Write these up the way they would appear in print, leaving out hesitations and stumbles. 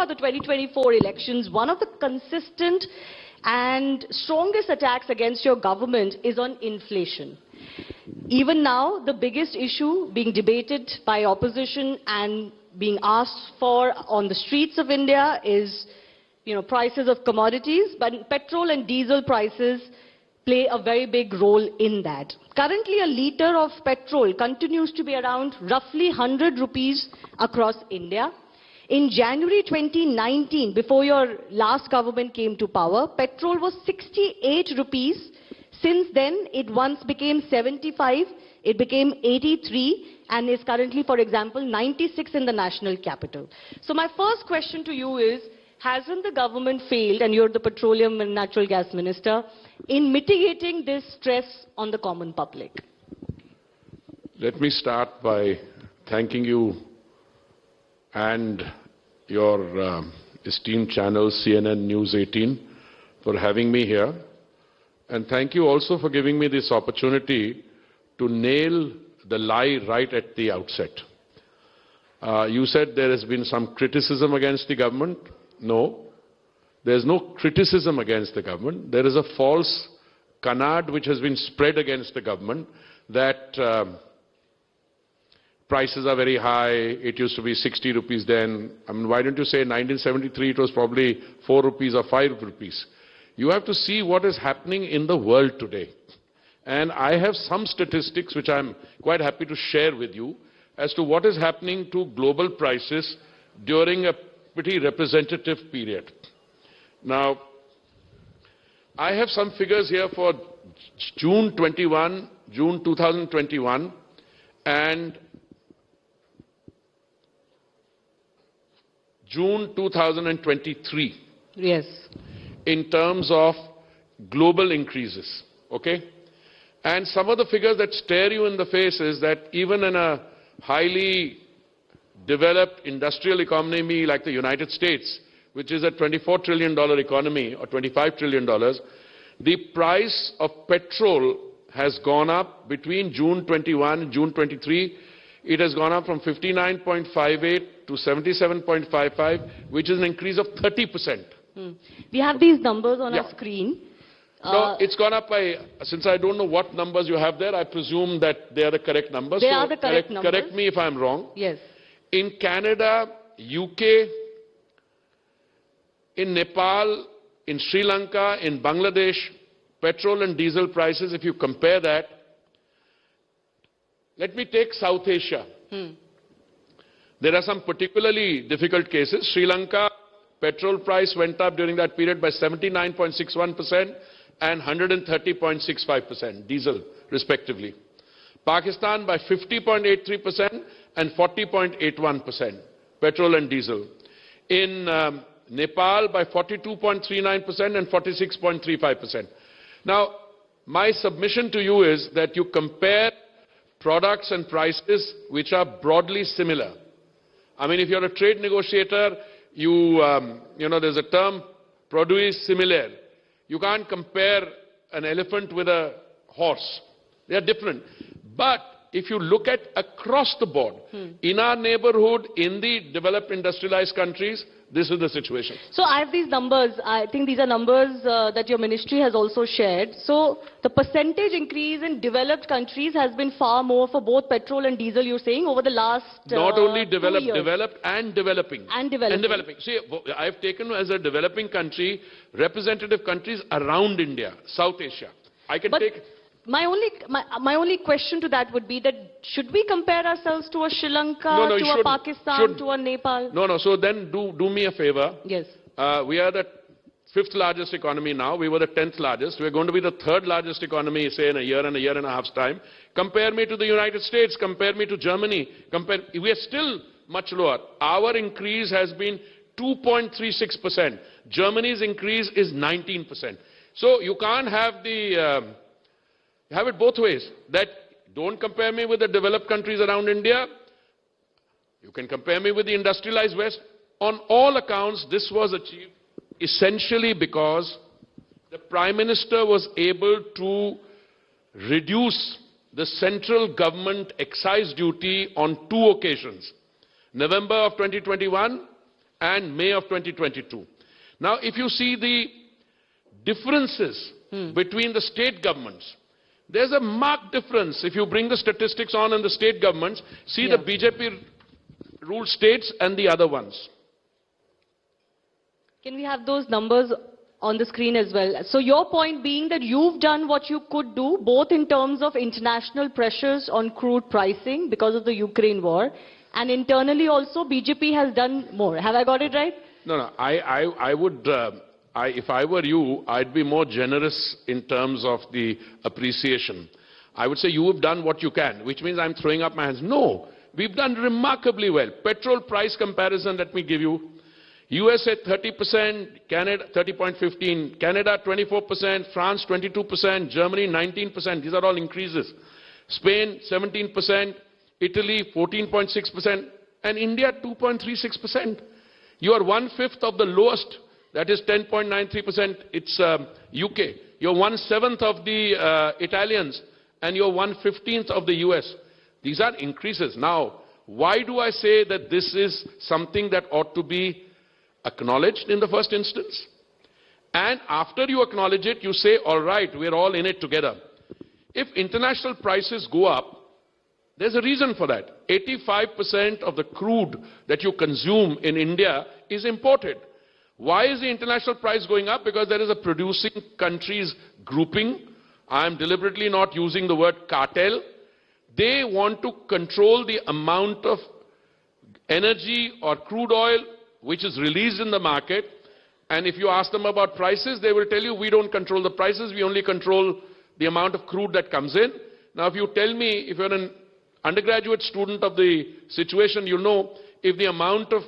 about the 2024 elections, one of the consistent and strongest attacks against your government is on inflation. Even now, the biggest issue being debated by opposition and being asked for on the streets of India is, prices of commodities, but petrol and diesel prices play a very big role in that. Currently, a litre of petrol continues to be around roughly 100 rupees across India. In January 2019, before your last government came to power, petrol was 68 rupees. Since then, it once became 75, it became 83, and is currently, for example, 96 in the national capital. So my first question to you is, hasn't the government failed, and you're the Petroleum and Natural Gas Minister, in mitigating this stress on the common public? Let me start by thanking you and your esteemed channel, CNN News18, for having me here. And thank you also for giving me this opportunity to nail the lie right at the outset. You said there has been some criticism against the government. No, there's no criticism against the government. There is a false canard which has been spread against the government that prices are very high. It used to be 60 rupees then. I mean, why don't you say in 1973 it was probably 4 rupees or 5 rupees? You have to see what is happening in the world today. And I have some statistics which I'm quite happy to share with you as to what is happening to global prices during a pretty representative period. Now, I have some figures here for June 2021 and June 2023. Yes. In terms of global increases, okay? And some of the figures that stare you in the face is that even in a highly developed industrial economy like the United States, which is a $24 trillion economy or $25 trillion, the price of petrol has gone up between June 21 and June 23. It has gone up from 59.58 to 77.55, which is an increase of 30%. We have these numbers on our screen. No, it's gone up by, since I don't know what numbers you have there, I presume that they are the correct numbers. They are the correct numbers. Correct me if I'm wrong. Yes. In Canada, UK, in Nepal, in Sri Lanka, in Bangladesh, petrol and diesel prices, if you compare that, let me take South Asia. There are some particularly difficult cases. Sri Lanka, petrol price went up during that period by 79.61% and 130.65%, diesel respectively. Pakistan by 50.83% and 40.81%, petrol and diesel. In Nepal by 42.39% and 46.35%. Now, my submission to you is that you compare products and prices which are broadly similar. I mean, if you're a trade negotiator, there's a term, produce similar. You can't compare an elephant with a horse. They are different. But if you look at across the board, in our neighborhood, in the developed industrialized countries, this is the situation. So I have these numbers. I think these are numbers that your ministry has also shared. So the percentage increase in developed countries has been far more for both petrol and diesel, you're saying, over the last Not only 2 years. developed and developing. And developing. See, I've taken as a developing country, representative countries around India, South Asia. I can take... My only question to that would be that should we compare ourselves to a Sri Lanka, to a Pakistan, to a Nepal? No. So then do me a favor. Yes. We are the 5th largest economy now. We were the 10th largest. We're going to be the 3rd largest economy, say, in a year and a half's time. Compare me to the United States. Compare me to Germany. We are still much lower. Our increase has been 2.36%. Germany's increase is 19%. So you can't have have it both ways. That don't compare me with the developed countries around India. You can compare me with the industrialized West. On all accounts, this was achieved essentially because the Prime Minister was able to reduce the central government excise duty on 2 occasions, November of 2021 and May of 2022. Now, if you see the differences between the state governments, there's a marked difference. If you bring the statistics on and the state governments, see the BJP-ruled states and the other ones. Can we have those numbers on the screen as well? So your point being that you've done what you could do, both in terms of international pressures on crude pricing because of the Ukraine war, and internally also BJP has done more. Have I got it right? No. I would, if I were you, I'd be more generous in terms of the appreciation. I would say you have done what you can, which means I'm throwing up my hands. No, we've done remarkably well. Petrol price comparison, let me give you. USA 30%, Canada 30.15%, Canada 24%, France 22%, Germany 19%. These are all increases. Spain 17%, Italy 14.6%, and India 2.36%. You are 1/5 of the lowest, that is 10.93%. It's UK. You're 1/7 of the Italians, and you're 1/15 of the US. These are increases. Now, why do I say that this is something that ought to be acknowledged in the first instance? And after you acknowledge it, you say, all right, we're all in it together. If international prices go up, there's a reason for that. 85% of the crude that you consume in India is imported. Why is the international price going up? Because there is a producing countries grouping. I am deliberately not using the word cartel. They want to control the amount of energy or crude oil which is released in the market. And if you ask them about prices, they will tell you, we don't control the prices, we only control the amount of crude that comes in. Now, if you tell me, if you're an undergraduate student of the situation, you know, if the amount of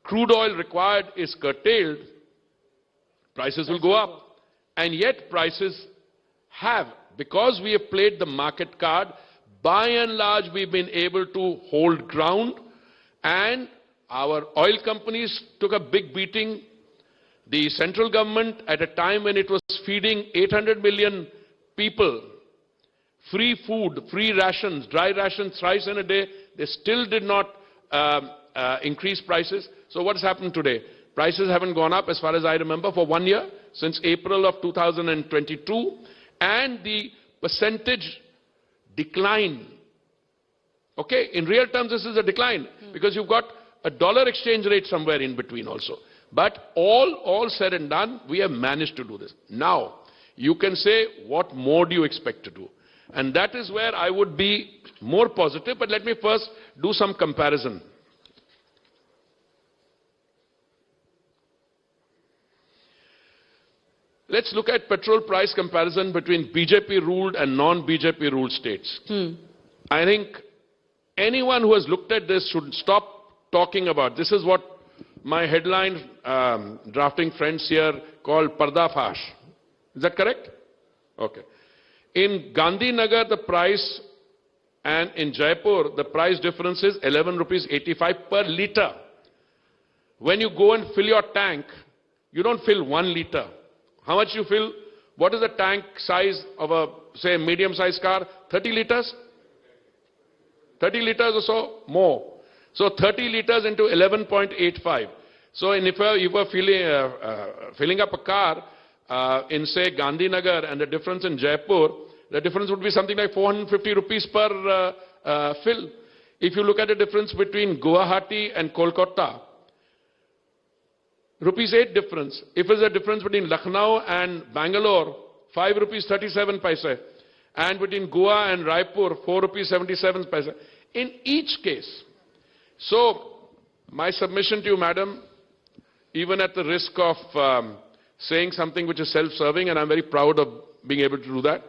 crude oil required is curtailed, prices will go up. And yet prices have, because we have played the market card, by and large we've been able to hold ground, and our oil companies took a big beating. The central government, at a time when it was feeding 800 million people free food, free rations, dry rations thrice in a day, they still did not increase prices. So what's happened today? Prices haven't gone up, as far as I remember, for 1 year, since April of 2022, and the percentage decline. Okay, in real terms this is a decline, because you've got a dollar exchange rate somewhere in between also. But all said and done, we have managed to do this. Now, you can say, what more do you expect to do? And that is where I would be more positive, but let me first do some comparison. Let's look at petrol price comparison between BJP-ruled and non-BJP ruled states. I think anyone who has looked at this should stop talking about, this is what my headline drafting friends here call Parda Fash. Is that correct? Okay. In Gandhinagar, the price, and in Jaipur, the price difference is 11 rupees 85 per litre. When you go and fill your tank, you don't fill 1 litre. How much you fill? What is the tank size of a, say, medium-sized car? 30 litres? 30 litres or so? More. So 30 litres into 11.85. So if you were filling up a car in, say, Gandhinagar, and the difference in Jaipur, the difference would be something like 450 rupees per fill. If you look at the difference between Guwahati and Kolkata, rupees 8 difference. If there's a difference between Lucknow and Bangalore, 5 rupees 37 paise. And between Goa and Raipur, 4 rupees 77 paise. In each case. So, my submission to you, madam, even at the risk of saying something which is self-serving, and I'm very proud of being able to do that,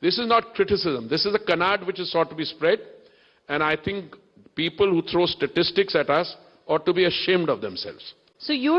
this is not criticism. This is a canard which is sought to be spread, and I think people who throw statistics at us ought to be ashamed of themselves. So you're